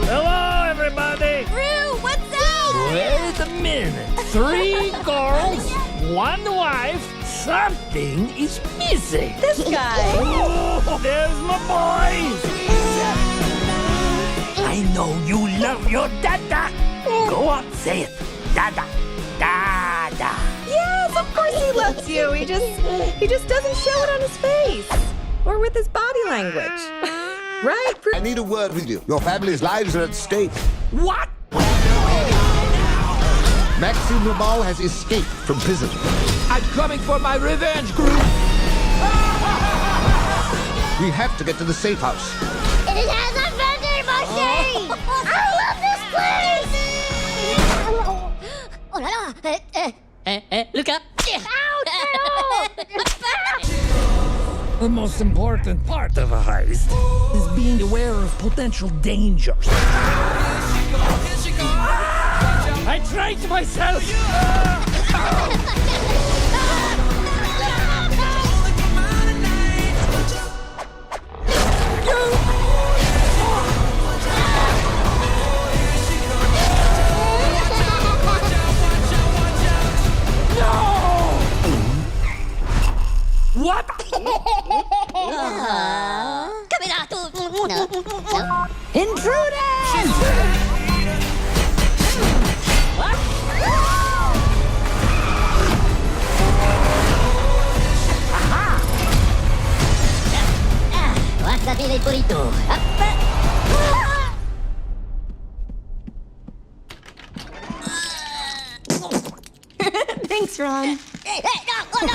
Hello, everybody. Rue, what's up? Wait a minute. 3 girls, 1 wife. Something is missing. This guy. Oh, there's my boys. I know you love your dada. Go on, say it. Dada. Dada. Yes, of course he loves you. He just doesn't show it on his face or with his body language. Right? I need a word with you. Your family's lives are at stake. What? Maxime Ramal has escaped from prison. I'm coming for my revenge, group. We have to get to the safe house. It has a vending machine! I love this place! Oh la la! Look up! The most important part of a heist is being aware of potential dangers. I trained myself! What? Intruders! Guardate il burrito. Thanks, Ron. Hey, no, oh no!